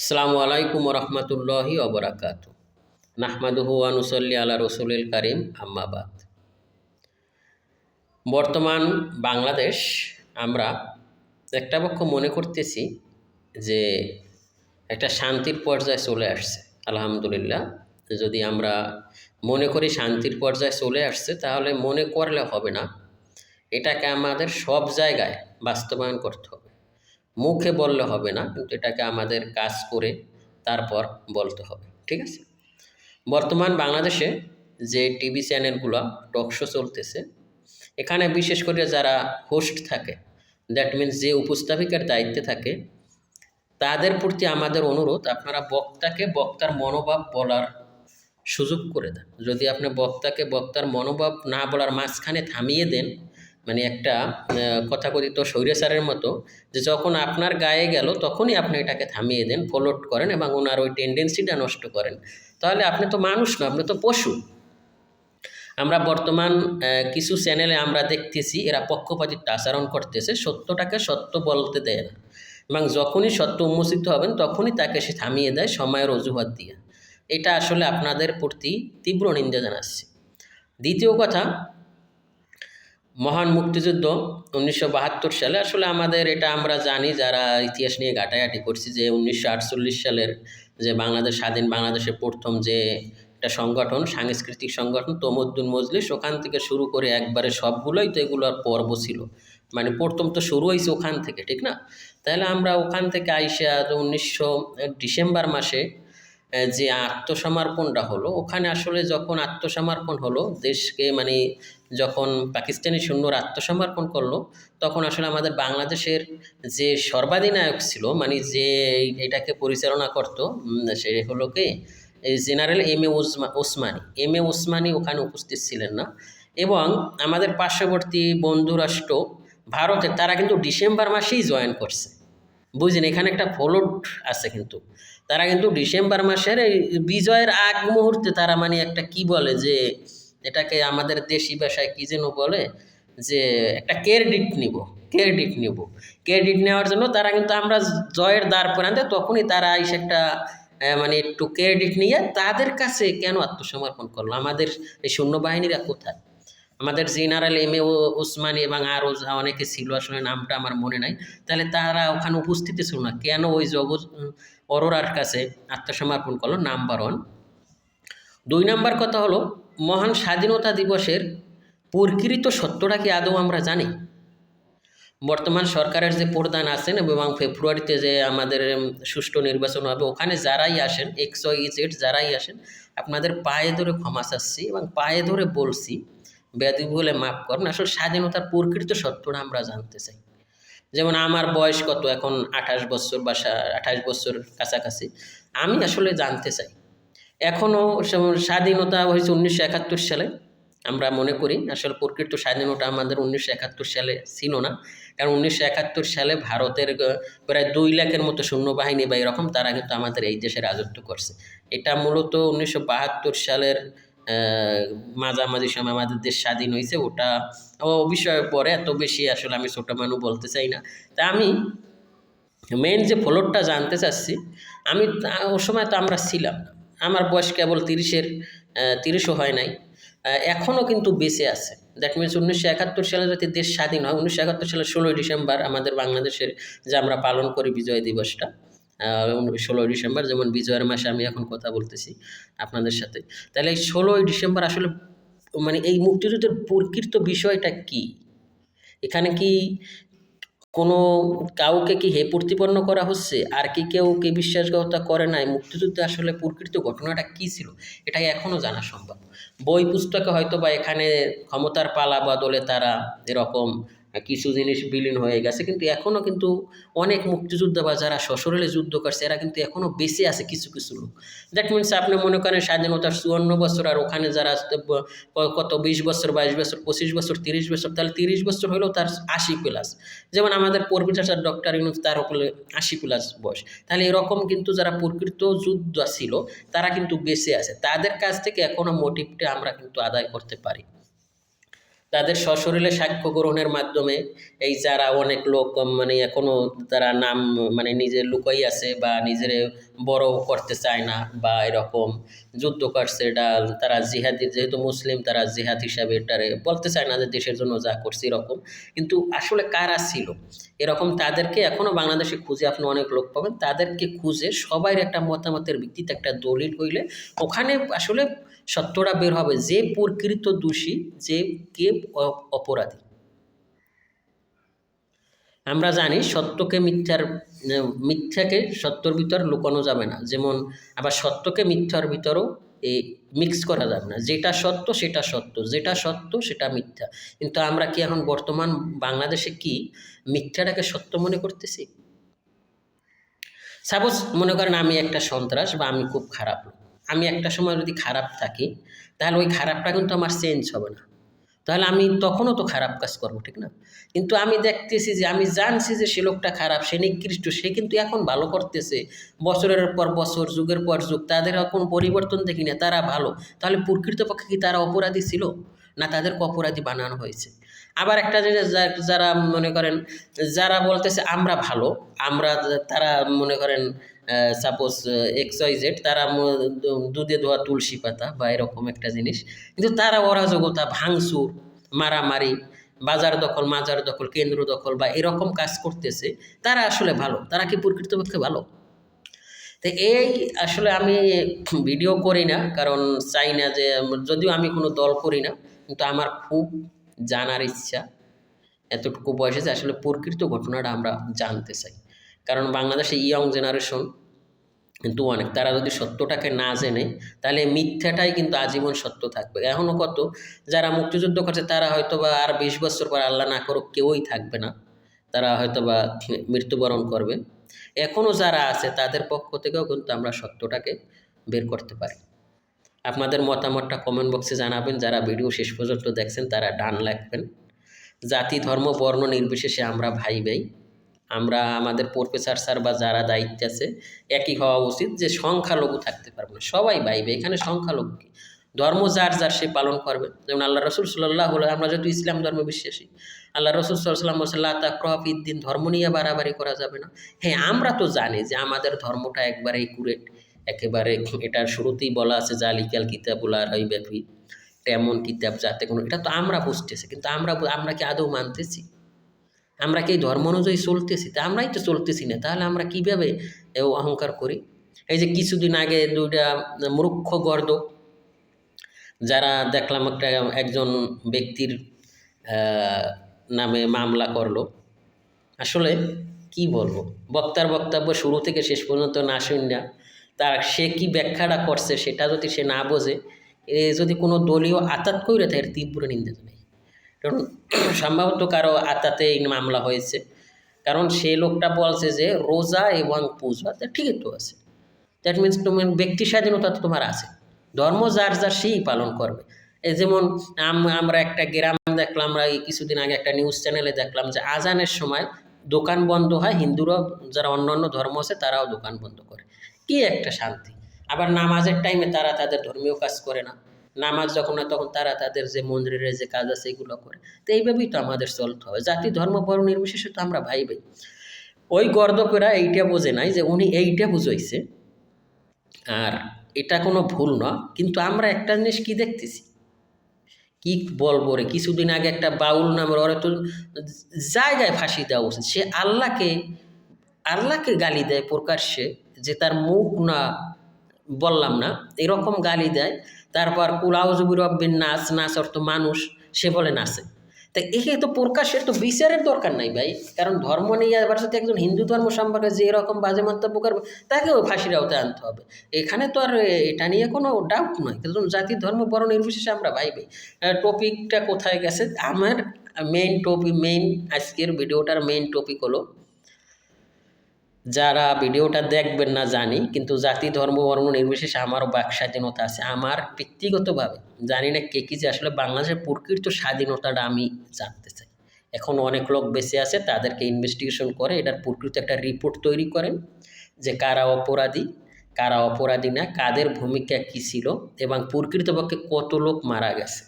আসসালামু আলাইকুম রহমতুল্লাহি ওবরাকাতু। নাহমাদুহু ওয়া নুসাল্লি আলা রসুলিল কারিম, আম্মা বাদ। বর্তমান বাংলাদেশ আমরা একটা পক্ষ মনে করতেছি যে একটা শান্তির পর্যায়ে চলে আসছে। আলহামদুলিল্লাহ, যদি আমরা মনে করি শান্তির পর্যায়ে চলে আসছে, তাহলে মনে করলে হবে না, এটাকে আমাদের সব জায়গায় বাস্তবায়ন করতে হবে। মুখে বললে হবে না, কিন্তু এটাকে আমাদের কাজ করে তারপর বলতে হবে। ঠিক আছে? বর্তমান বাংলাদেশে যে টিভি চ্যানেলগুলো টক শো চলতেছে, এখানে বিশেষ করে যারা হোস্ট থাকে, দ্যাট মিন্স যে উপস্থাপিকার দায়িত্বে থাকে, তাদের প্রতি আমাদের অনুরোধ, আপনারা বক্তাকে বক্তার মনোভাব বলার সুযোগ করে দেন। যদি আপনি বক্তাকে বক্তার মনোভাব না বলার মাঝখানে থামিয়ে দেন, মানে একটা তথাকথিত স্বৈরাচারের মতো, যে যখন আপনার গায়ে গেল তখনই আপনি এটাকে থামিয়ে দেন, ফলোট করেন এবং ওনার ওই টেন্ডেন্সিটা নষ্ট করেন, তাহলে আপনি তো মানুষ না, আপনি তো পশু। আমরা বর্তমান কিছু চ্যানেলে আমরা দেখতেছি এরা পক্ষপাতিত্ব আচরণ করতেছে, সত্যটাকে সত্য বলতে দেয় না, এবং যখনই সত্য উন্মোচিত হবেন তখনই তাকে সে থামিয়ে দেয় সময়ের অজুহাত দিয়ে। এটা আসলে আপনাদের প্রতি তীব্র নিন্দা জানাচ্ছি। দ্বিতীয় কথা, মহান মুক্তিযুদ্ধ 1972 সালে, আসলে আমাদের এটা আমরা জানি যারা ইতিহাস নিয়ে ঘাটাঘাটি করছি, যে 1948 সালের যে বাংলাদেশ স্বাধীন বাংলাদেশের প্রথম যে একটা সংগঠন, সাংস্কৃতিক সংগঠন তমদ্দুন মজলিস, ওখান থেকে শুরু করে একবারে সবগুলোই তো এগুলোর পর্ব ছিল। মানে প্রথম তো শুরু হয়েছে ওখান থেকে, ঠিক না? তাহলে আমরা ওখান থেকে আইসা 19 ডিসেম্বর মাসে যে আত্মসমর্পণটা হলো, ওখানে আসলে যখন আত্মসমর্পণ হলো দেশকে, মানে যখন পাকিস্তানি সৈন্যরা আত্মসমর্পণ করলো, তখন আসলে আমাদের বাংলাদেশের যে সর্বাধিনায়ক ছিল, মানে যে এটাকে পরিচালনা করতো, সে হলো কে, এই জেনারেল এম এ ওসমানী ওখানে উপস্থিত ছিলেন না। এবং আমাদের পার্শ্ববর্তী বন্ধুরাষ্ট্র ভারতে, তারা কিন্তু ডিসেম্বর মাসেই জয়েন করছে। বুঝলেন, এখানে একটা ফলোট আছে। কিন্তু তারা কিন্তু ডিসেম্বর মাসের এই বিজয়ের আগ মুহূর্তে তারা, মানে একটা কি বলে, যে এটাকে আমাদের দেশি ভাষায় কি যেন বলে, যে একটা ক্রেডিট নেওয়ার জন্য তারা কিন্তু, আমরা জয়ের দ্বার প্রান্তে তখনই তারা এসে একটা মানে একটু ক্রেডিট নিয়ে তাদের কাছে কেন আত্মসমর্পণ করলো। আমাদের এই সৈন্যবাহিনীরা কোথায়? আমাদের জেনারেল এম এ ওসমানী এবং আরও অনেকে ছিল, আসলে নামটা আমার মনে নাই। তাহলে তারা ওখানে উপস্থিত ছিল না কেন? ওই অরোরার কাছে আত্মসমর্পণ করলো, নাম্বার 1। 2 নাম্বার কথা হলো, মহান স্বাধীনতা দিবসের প্রকৃত সত্যটা কি আদৌ আমরা জানি? বর্তমান সরকারের যে প্রধান আছেন, এবং ফেব্রুয়ারিতে যে আমাদের সুষ্ঠু নির্বাচন হবে, ওখানে যারাই আসেন, XYZ যারাই আসেন, আপনাদের পায়ে ধরে ক্ষমা চাচ্ছি এবং পায়ে ধরে বলছি, বেয়াদবি বলে মাফ করেন। আসলে স্বাধীনতার প্রকৃত সত্যটা আমরা জানতে চাই। যেমন আমার বয়স কত এখন, 28 বছর বা 28 বছর কাছাকাছি। আমি আসলে জানতে চাই, এখনও স্বাধীনতা হয়েছে 1971 সালে। আমরা মনে করি আসলে প্রকৃত স্বাধীনতা আমাদের 1971 সালে ছিল না, কারণ 1971 সালে ভারতের প্রায় 2 লাখের মতো সৈন্যবাহিনী বা এরকম, তারা কিন্তু আমাদের এই দেশে রাজত্ব করছে। এটা মূলত 1972 সালের মাঝামাঝি সময় আমাদের দেশ স্বাধীন হয়েছে। ওটা বিষয়ে পরে এত বেশি আসলে আমি ছোটো মানুষ বলতে চাই না। তা আমি মেন যে ফ্লোরটা জানতে চাচ্ছি, আমি ওই সময় তো আমরা ছিলাম না, আমার বয়স কেবল 30ও হয় নাই, এখনও কিন্তু বেঁচে আছে। দ্যাট মিনস 1971 সালে যদি দেশ স্বাধীন হয়, 1971 সালের 16ই ডিসেম্বর আমাদের বাংলাদেশের যে আমরা পালন করি বিজয় দিবসটা, 16ই ডিসেম্বর, যেমন বিজয়ের মাসে আমি এখন কথা বলতেছি আপনাদের সাথে। তাহলে এই 16ই ডিসেম্বর আসলে, মানে এই মুক্তিযুদ্ধের প্রকৃত বিষয়টা কি? এখানে কি কোনো কাউকে কি হে প্রতিপন্ন করা হচ্ছে? আর কি কেউ কি বিশ্বাসঘাতকতা করে নাই? মুক্তিযুদ্ধে আসলে প্রকৃত ঘটনাটা কী ছিল? এটা এখনও জানা সম্ভব। বই পুস্তকে হয়তোবা এখানে ক্ষমতার পালা বদলে তারা এরকম কিছু জিনিস বিলীন হয়ে গেছে। কিন্তু এখনও কিন্তু অনেক মুক্তিযোদ্ধা বা যারা সশরীরে যুদ্ধ করছে, এরা কিন্তু এখনও বেঁচে আছে কিছু, কিছু লোক। দ্যাট মিনস আপনি মনে করেন স্বাধীনতার 54 বছর, আর ওখানে যারা কত 20 বছর, 22 বছর, 25 বছর, 30 বছর, তাহলে 30 বছর হলেও তার 80+। যেমন আমাদের প্রফেসর ডক্টর ইউনূস, তার উপরে 80+ বয়স। তাহলে এরকম কিন্তু যারা প্রকৃত যোদ্ধা ছিল, তারা কিন্তু বেঁচে আছে। তাদের কাছ থেকে এখনও মোটিভটা আমরা কিন্তু আদায় করতে পারি। তাদের সশরীরে সাক্ষ্য গ্রহণের মাধ্যমে এই যারা অনেক লোক মানে এখনো তারা নাম মানে নিজের লুকাই আছে বা নিজের বড় করতে চায় না বা এরকম যুদ্ধ করছে, এটা তারা জিহাদি, যেহেতু মুসলিম তারা জিহাদ হিসাবে এটারে বলতে চায় না যে দেশের জন্য যা করছে এরকম। কিন্তু আসলে কারা ছিল এরকম, তাদেরকে এখনো বাংলাদেশে খুঁজে আপনি অনেক লোক পাবেন, তাদেরকে খুঁজে সবাই একটা মতামতের ভিত্তিতে একটা দলিল হইলে ওখানে আসলে সত্যটা বের হবে, যে প্রকৃত দোষী, যে কে অপরাধী। আমরা জানি সত্যকে মিথ্যাকে সত্যর ভিতর লুকানো যাবে না, যেমন আবার সত্যকে মিথ্যার ভিতরও এই মিক্স করা যাবে না, যেটা সত্য সেটা সত্য, যেটা সত্য সেটা মিথ্যা। কিন্তু আমরা কি এখন বর্তমান বাংলাদেশে কি মিথ্যাটাকে সত্য মনে করতেছি? সাপোজ মনে করেন আমি একটা সন্ত্রাস বা আমি খুব খারাপ লোক, আমি একটা সময় যদি খারাপ থাকি তাহলে ওই খারাপটা কিন্তু আমার চেঞ্জ হবে না, তাহলে আমি তখনও তো খারাপ কাজ করবো, ঠিক না? কিন্তু আমি দেখতেছি যে আমি জানছি যে সে লোকটা খারাপ, সে নিকৃষ্ট, সে কিন্তু এখন ভালো করতেছে, বছরের পর বছর, যুগের পর যুগ, তাদের কোনো পরিবর্তন দেখি না, তারা ভালো। তাহলে প্রকৃতপক্ষে কি তারা অপরাধী ছিল, না তাদেরকে অপরাধী বানানো হয়েছে? আবার একটা জিনিস, যারা মনে করেন যারা বলতেছে আমরা ভালো, আমরা, তারা মনে করেন সাপোজ XYZ, তারা দুধে ধোয়া তুলসী পাতা বা এরকম একটা জিনিস, কিন্তু তারা অরাজকতা, ভাঙচুর, মারামারি, বাজার দখল, মাজার দখল, কেন্দ্র দখল বা এরকম কাজ করতেছে, তারা আসলে ভালো? তারা কি প্রকৃতপক্ষে ভালো? তো এই আসলে আমি ভিডিও করি না, কারণ চাই না যে, যদিও আমি কোনো দল করি না, কিন্তু আমার খুব জানার ইচ্ছা, এতটুকু বয়সে যে আসলে প্রকৃত ঘটনাটা আমরা জানতে চাই। কারণ বাংলাদেশে ইয়ং জেনারেশন কিন্তু অনেক, তারা যদি সত্যটাকে না জেনে তাহলে মিথ্যাটাই কিন্তু আজীবন সত্য থাকবে। এখনও কত যারা মুক্তিযুদ্ধ করছে তারা হয়তো বা আর 20 বছর পর, আল্লাহ না করুক, কেউই থাকবে না, তারা হয়তো বা মৃত্যুবরণ করবে। এখনও যারা আছে তাদের পক্ষ থেকেও কিন্তু আমরা সত্যটাকে বের করতে পারি। আপনাদের মতামতটা কমেন্ট বক্সে জানাবেন, যারা ভিডিও শেষ পর্যন্ত দেখছেন তারা ডান লাগবেন। জাতি, ধর্ম, বর্ণ নির্বিশেষে আমরা ভাই ভাই, আমরা আমাদের প্রফেসর স্যার বা যারা দায়িত্বে আছে একই হওয়া উচিত, যে সংখ্যালঘু থাকতে পারবো না, সবাই ভাই ভাই, এখানে সংখ্যালঘু কি, ধর্ম যার যার সে পালন করবে। যেমন আল্লাহ রসুল সাল্লাহ, আমরা যেহেতু ইসলাম ধর্মে বিশ্বাসী, আল্লাহ রসুল সাল্লাম সাল্লাহ তাকরাফিদ্দিন, ধর্ম নিয়ে বাড়াবাড়ি করা যাবে না। হ্যাঁ, আমরা তো জানি যে আমাদের ধর্মটা একবারে একুরেট, একেবারে এটার শুরুতেই বলা আছে জালিকাল কিতাবুল রাইবা ব্যাপী, তেমন কিতাব যাতে কোনো, এটা তো আমরা বুঝতেছি, কিন্তু আমরা কি আদৌ মানতেছি? আমরা কি এই ধর্ম অনুযায়ী চলতেছি? তা আমরাই তো চলতেছি না, তাহলে আমরা কীভাবে অহংকার করি? এই যে কিছুদিন আগে দুইটা মূর্খ গর্দভ, যারা দেখলাম একজন ব্যক্তির নামে মামলা করলো। আসলে কি বলবো, বক্তার বক্তব্য শুরু থেকে শেষ পর্যন্ত না শুনিয়া তার সে কি ব্যাখ্যাটা করছে সেটা যদি সে না বোঝে, যদি কোনো দলীয় আতাত করে থাকে, তীব্র নিন্দা জানাই। কারণ সম্ভবত কারো আতাতে এই মামলা হয়েছে, কারণ সে লোকটা বলছে যে রোজা এবং পূজা ঠিকই তো আছে, দ্যাট মিনস তোমার ব্যক্তি স্বাধীনতা তো তোমার আছে, ধর্ম যার যার সেই পালন করবে। এই যেমন আমরা একটা গ্রাম দেখলাম, আমরা এই কিছুদিন আগে একটা নিউজ চ্যানেলে দেখলাম যে আজানের সময় দোকান বন্ধ হয়, হিন্দুরাও যারা অন্য অন্য ধর্ম আছে তারাও দোকান বন্ধ করে, কি একটা শান্তি। আবার নামাজের টাইমে তারা তাদের ধর্মীয় কাজ করে না, নামাজ যখন হয় তখন তারা তাদের যে মন্দিরের যে কাজ আছে এগুলো করে। তো এইভাবেই তো আমাদের চলতে হবে, জাতি ধর্ম বর্ণ নির্বিশেষে তো আমরা ভাই ভাই। ওই গর্দপেরা এইটা বোঝে নাই যে উনি এইটা বুঝাইছে, আর এটা কোনো ভুল না। কিন্তু আমরা একটা জিনিস কি দেখতেছি, কি বলবো রে, কিছুদিন আগে একটা বাউল নামের, ওরা তো জায়গায় ফাঁসি দেওয়া উচিত। সে আল্লাহকে গালি দেয় প্রকাশ্যে, যে তার মুখ না বললাম না, এরকম গালি দেয়। তারপর কুলাউজুবি রব্বিন নাচ, নাচ অর্থ মানুষ, সে বলে নাচে। তাই একে তো প্রকাশের তো বিচারের দরকার নাই ভাই, কারণ ধর্ম নিয়ে এবার যদি একজন হিন্দু ধর্ম সম্পর্কে যে এরকম বাজে মন্তব্য করবে তাকেও ফাঁসির আওতায় আনতে হবে। এখানে তো আর এটা নিয়ে কোনো ডাউট নয়, কিন্তু জাতি ধর্ম বর্ণ নির্বিশেষে আমরা ভাই ভাই। টপিকটা কোথায় গেছে, আমার মেইন আজকের ভিডিওটার মেইন টপিক হলো, যারা ভিডিওটা দেখবেন না জানি, কিন্তু জাতি ধর্ম বর্ণ নির্বিশেষে আমারও বাক স্বাধীনতা আছে। আমার ব্যক্তিগতভাবে জানি না কে কি, যে আসলে বাংলাদেশের প্রকৃত স্বাধীনতাটা আমি জানতে চাই। এখন অনেক লোক বেঁচে আছে, তাদেরকে ইনভেস্টিগেশন করে এটার প্রকৃত একটা রিপোর্ট তৈরি করেন, যে কারা অপরাধী, কারা অপরাধী না, কাদের ভূমিকা কী ছিল এবং প্রকৃতপক্ষে কত লোক মারা গেছে।